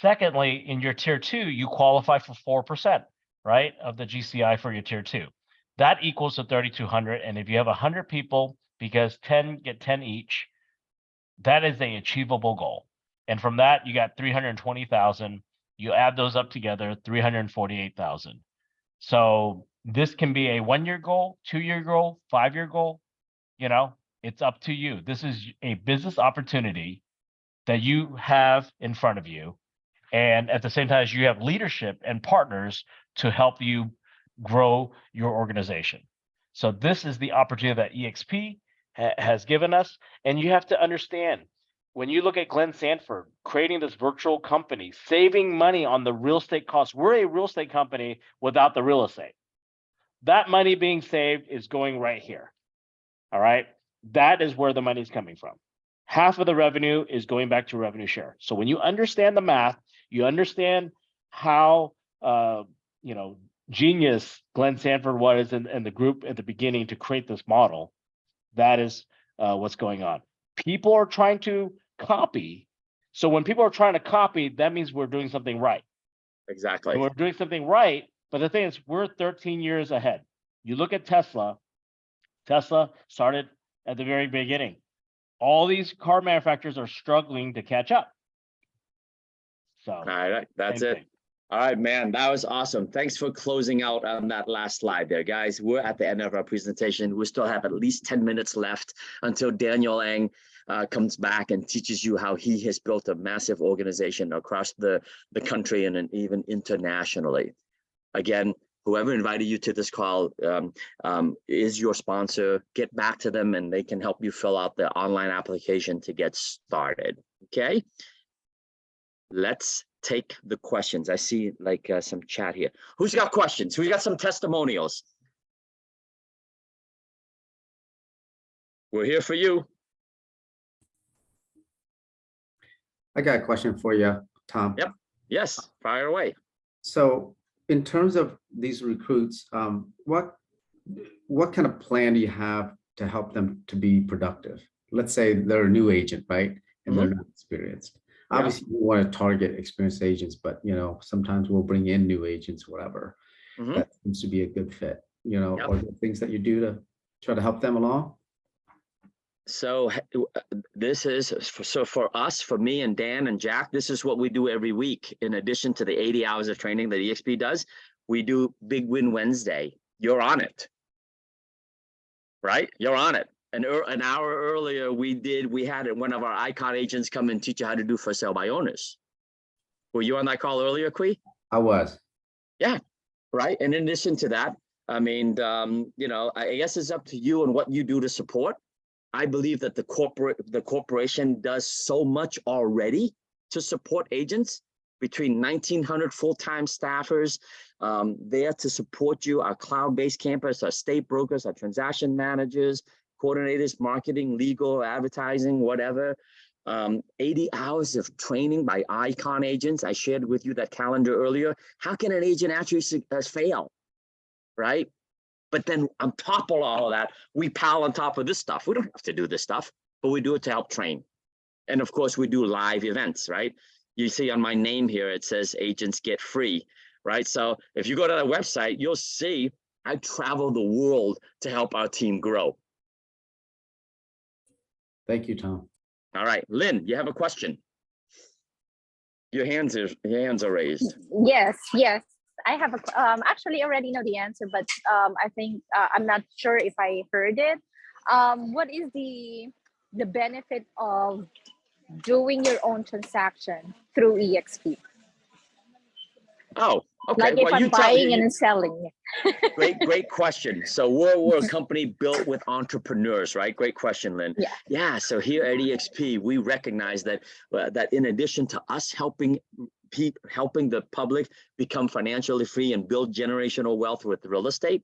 S3: Secondly, in your tier 2, you qualify for 4%, right, of the GCI for your tier 2. That equals to 3,200. And if you have 100 people, because 10 get 10 each, that is an achievable goal. And from that, you got 320,000. You add those up together, 348,000. So this can be a 1-year goal, 2-year goal, 5-year goal. It's up to you. This is a business opportunity that you have in front of you. And at the same time, you have leadership and partners to help you grow your organization. So this is the opportunity that eXp has given us. And you have to understand, when you look at Glenn Sanford creating this virtual company, saving money on the real estate costs, we're a real estate company without the real estate. That money being saved is going right here. All right. That is where the money is coming from. Half of the revenue is going back to revenue share. So when you understand the math, you understand how genius Glenn Sanford was and the group at the beginning to create this model. That is what's going on. People are trying to copy. So when people are trying to copy, that means we're doing something right.
S1: Exactly.
S3: And we're doing something right. But the thing is, we're 13 years ahead. You look at Tesla. Tesla started at the very beginning. All these car manufacturers are struggling to catch up. So
S1: all right, that's it. All right, man, that was awesome. Thanks for closing out on that last slide there, guys. We're at the end of our presentation. We still have at least 10 minutes left until Daniel Eng comes back and teaches you how he has built a massive organization across the country and even internationally. Again, whoever invited you to this call is your sponsor. Get back to them and they can help you fill out the online application to get started. Okay, let's take the questions. I see like some chat here. Who's got questions? Who's got some testimonials? We're here for you.
S4: I got a question for you, Tom.
S1: Yep. Yes, fire away.
S4: So in terms of these recruits, what kind of plan do you have to help them to be productive? Let's say they're a new agent, right? And they're not experienced.
S1: Yeah.
S4: Obviously, you want to target experienced agents, but sometimes we'll bring in new agents, whatever. That seems to be a good fit. Or the things that you do to try to help them along.
S1: So this is for us, for me and Dan and Jack, this is what we do every week. In addition to the 80 hours of training that eXp does, we do Big Win Wednesday. You're on it, right? You're on it. An hour earlier, we had one of our icon agents come and teach you how to do for sale by owners. Were you on that call earlier, Kui?
S4: I was.
S1: Yeah, right. And in addition to that, I mean, you know, I guess it's up to you and what you do to support. I believe that the corporation does so much already to support agents, between 1,900 full-time staffers there to support you, our cloud-based campus, our state brokers, our transaction managers, coordinators, marketing, legal, advertising, whatever. 80 hours of training by icon agents. I shared with you that calendar earlier. How can an agent actually fail, right? But then on top of all of that, we pile on top of this stuff. We don't have to do this stuff, but we do it to help train. And of course, we do live events, right? You see on my name here, it says agents get free, right? So if you go to the website, you'll see I travel the world to help our team grow.
S4: Thank you, Tom.
S1: All right, Lynn, you have a question? Your hands are raised.
S5: Yes, yes. I have a actually already know the answer, but I think I'm not sure if I heard it. What is the benefit of doing your own transaction through eXp?
S1: Oh, okay.
S5: Like if
S1: Well, you
S5: I'm
S1: tell
S5: buying
S1: you,
S5: and selling.
S1: great question. So we're a company built with entrepreneurs, right? Great question, Lynn.
S5: Yeah.
S1: Yeah. So here at eXp, we recognize that that in addition to us helping the public become financially free and build generational wealth with real estate,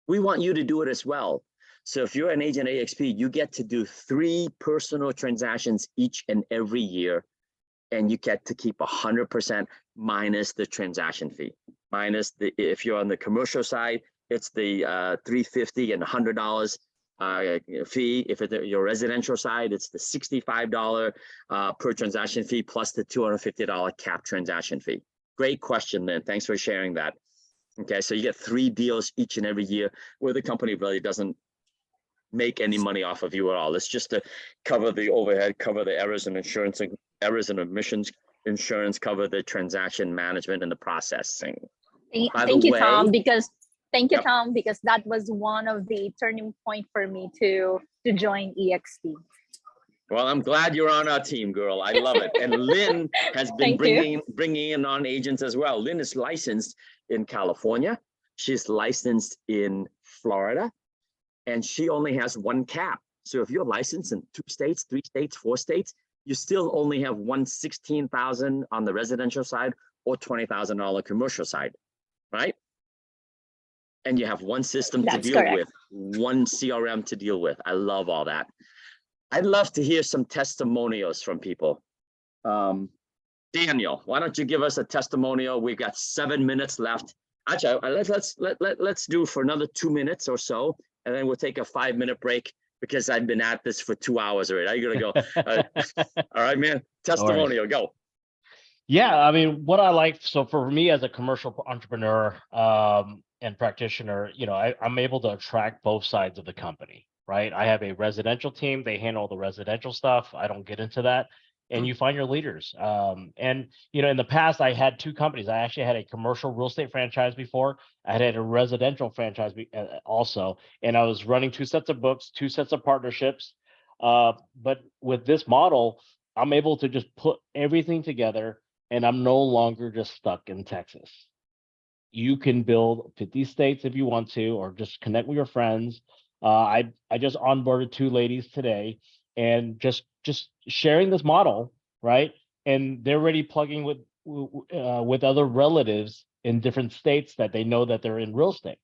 S1: we want you to do it as well. So if you're an agent at eXp, you get to do 3 personal transactions each and every year, and you get to keep 100% minus the transaction fee. Minus the, if you're on the commercial side, it's the $350 and $100 fee. If it's your residential side, it's the $65 per transaction fee plus the $250 cap transaction fee. Great question, Lynn. Thanks for sharing that. Okay, so you get 3 deals each and every year where the company really doesn't make any money off of you at all. It's just to cover the overhead, cover the errors and insurance, errors and omissions insurance, cover the transaction management and the processing.
S5: Thank you, Tom, because
S1: Yep.
S5: Tom, because that was one of the turning point for me to join eXp.
S1: Well, I'm glad you're on our team, girl. I love it. And Lynn has been bringing in on agents as well. Lynn is licensed in California. She's licensed in Florida, and she only has 1 cap. So if you're licensed in 2 states, 3 states, 4 states, you still only have $116,000 on the residential side or $20,000 commercial side, right? And you have 1 system to deal with, 1 CRM to deal with. I love all that. I'd love to hear some testimonials from people. Daniel, why don't you give us a testimonial? We've got 7 minutes left. Actually, let's do for another 2 minutes or so, and then we'll take a 5-minute break because I've been at this for 2 hours already. I gotta go. All right, man. Testimonial, go.
S3: Yeah, I mean, what I like, so for me as a commercial entrepreneur and practitioner, you know, I'm able to attract both sides of the company, right? I have a residential team. They handle the residential stuff. I don't get into that. And you find your leaders. And, you know, in the past, I had 2 companies. I actually had a commercial real estate franchise before. I had a residential franchise also. And I was running 2 sets of books, 2 sets of partnerships. But with this model, I'm able to just put everything together, and I'm no longer just stuck in Texas. You can build 50 states if you want to, or just connect with your friends. I just onboarded 2 ladies today, and just sharing this model, right? And they're already plugging with other relatives in different states that they know that they're in real estate.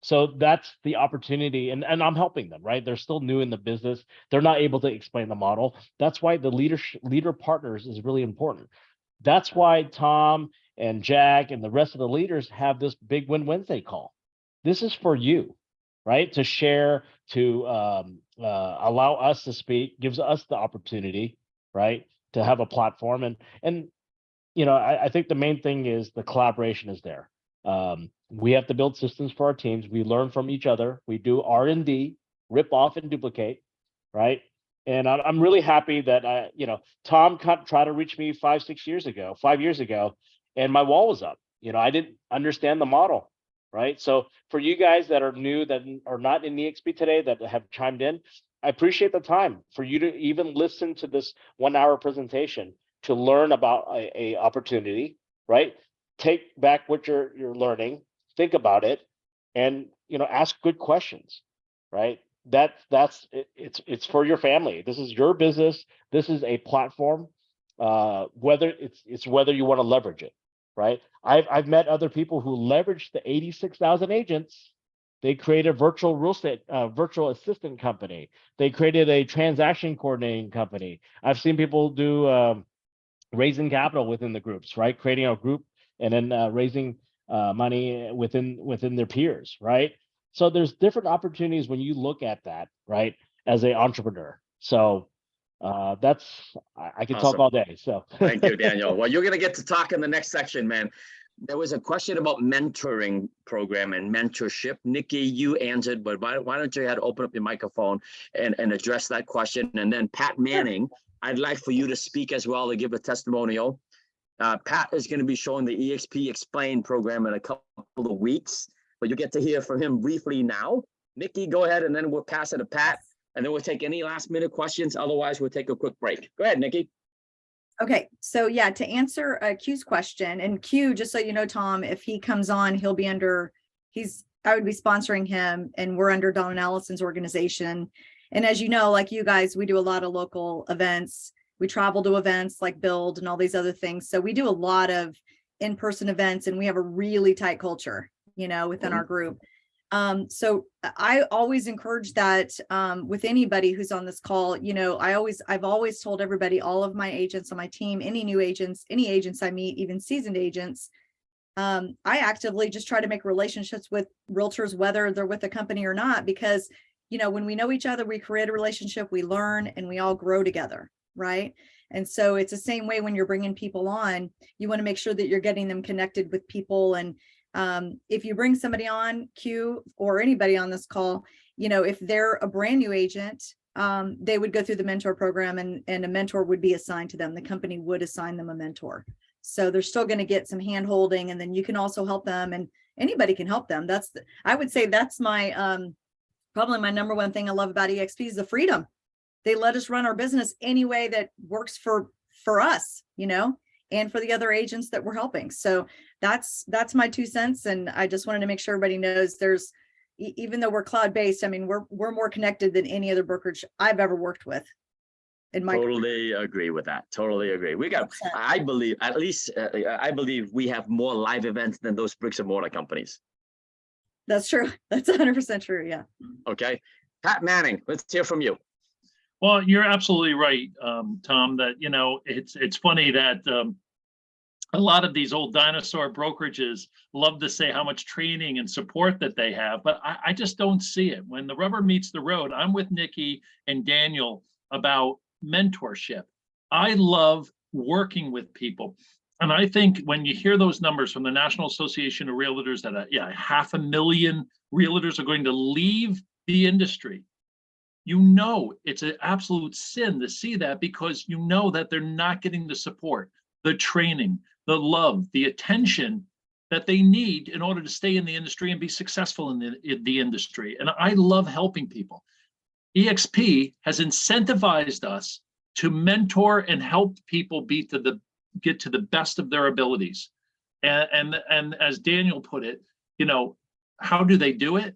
S3: So that's the opportunity, and I'm helping them, right? They're still new in the business. They're not able to explain the model. That's why the leader partners is really important. That's why Tom and Jack and the rest of the leaders have this big Win Wednesday call. This is for you, right? To share, to allow us to speak, gives us the opportunity, right? To have a platform. And you know, I think the main thing is the collaboration is there. We have to build systems for our teams. We learn from each other. We do R&D, rip off and duplicate, right? And I'm really happy that you know, Tom tried to reach me 5 years ago, and my wall was up. You know, I didn't understand the model, right? So for you guys that are new, that are not in eXp today, that have chimed in, I appreciate the time for you to even listen to this 1 hour presentation to learn about a opportunity, right? Take back what you're learning, think about it, and ask good questions, right? It's for your family. This is your business. This is a platform. Whether whether you want to leverage it, right? I've met other people who leverage the 86,000 agents. They created a virtual real estate, virtual assistant company. They created a transaction coordinating company. I've seen people do raising capital within the groups, right? Creating a group and then raising money within their peers, right? So there's different opportunities when you look at that, right? As an entrepreneur. So I can talk
S1: Awesome.
S3: all day. So
S1: Thank you, Daniel. Well, you're going to get to talk in the next section, man. There was a question about mentoring program and mentorship. Nikki, you answered, but why don't you open up your microphone and address that question? And then Pat Manning, I'd like for you to speak as well to give a testimonial. Pat is going to be showing the eXp Explain program in a couple of weeks, but you get to hear from him briefly now. Nikki, go ahead, and then we'll pass it to Pat, and then we'll take any last minute questions. Otherwise, we'll take a quick break. Go ahead, Nikki.
S6: Okay, so yeah, to answer Q's question, and Q, just so you know, Tom, if he comes on, he'll be under, I would be sponsoring him, and we're under Don Allison's organization. And as you know, like you guys, we do a lot of local events. We travel to events like Build and all these other things. So we do a lot of in-person events, and we have a really tight culture, within our group. So I always encourage that with anybody who's on this call. I've always told everybody, all of my agents on my team, any new agents, any agents I meet, even seasoned agents, I actively just try to make relationships with realtors, whether they're with a company or not, because, when we know each other, we create a relationship, we learn, and we all grow together, right? And so it's the same way when you're bringing people on, you want to make sure that you're getting them connected with people. And if you bring somebody on, Q, or anybody on this call, if they're a brand new agent, they would go through the mentor program, and a mentor would be assigned to them. The company would assign them a mentor. So they're still going to get some hand holding, and then you can also help them, and anybody can help them. I would say that's my, probably my number one thing I love about eXp is the freedom. They let us run our business any way that works for us, and for the other agents that we're helping. So that's my 2 cents. And I just wanted to make sure everybody knows even though we're cloud-based, I mean, we're more connected than any other brokerage I've ever worked with.
S1: Totally agree with that. Totally agree. I believe, at least I believe we have more live events than those bricks and mortar companies.
S6: That's true. That's 100% true. Yeah.
S1: Okay. Pat Manning, let's hear from you.
S7: Well, you're absolutely right, Tom, that, it's funny that a lot of these old dinosaur brokerages love to say how much training and support that they have, but I just don't see it. When the rubber meets the road, I'm with Nikki and Daniel about mentorship. I love working with people. And I think when you hear those numbers from the National Association of Realtors that 500,000 realtors are going to leave the industry, it's an absolute sin to see that, because that they're not getting the support, the training, the love, the attention that they need in order to stay in the industry and be successful in the industry. And I love helping people. eXp has incentivized us to mentor and help people get to the best of their abilities. And as Daniel put it, how do they do it?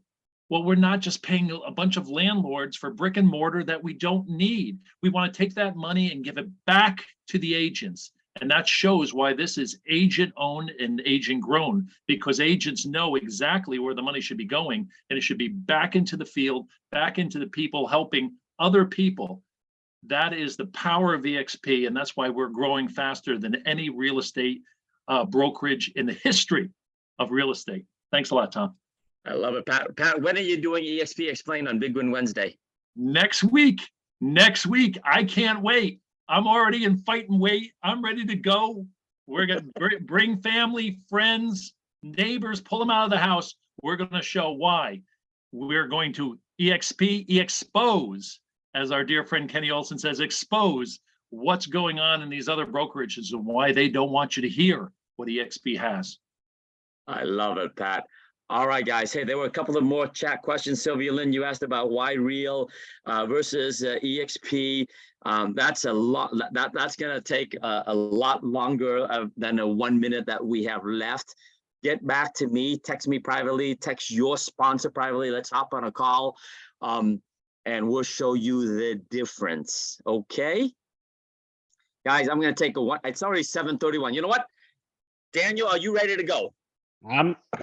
S7: Well, we're not just paying a bunch of landlords for brick and mortar that we don't need. We want to take that money and give it back to the agents. And that shows why this is agent owned and agent grown, because agents know exactly where the money should be going, and it should be back into the field, back into the people, helping other people. That is the power of eXp, and that's why we're growing faster than any real estate brokerage in the history of real estate. Thanks a lot, Tom.
S1: I love it, Pat. Pat, when are you doing eXp Explain on Big Win Wednesday?
S7: Next week. I can't wait. I'm already in fight and wait. I'm ready to go. We're going to bring family, friends, neighbors, pull them out of the house. We're going to show why. We're going to expose, as our dear friend Kenny Olson says, expose what's going on in these other brokerages and why they don't want you to hear what eXp has.
S1: I love it, Pat. All right, guys. Hey, there were a couple of more chat questions. Sylvia Lynn, you asked about why Real versus EXP. That's a lot. That's going to take a lot longer than the 1 minute that we have left. Get back to me. Text me privately. Text your sponsor privately. Let's hop on a call, and we'll show you the difference. Okay, guys. I'm going to take a one. It's already 7:31. You know what, Daniel? Are you ready to go?
S3: I'm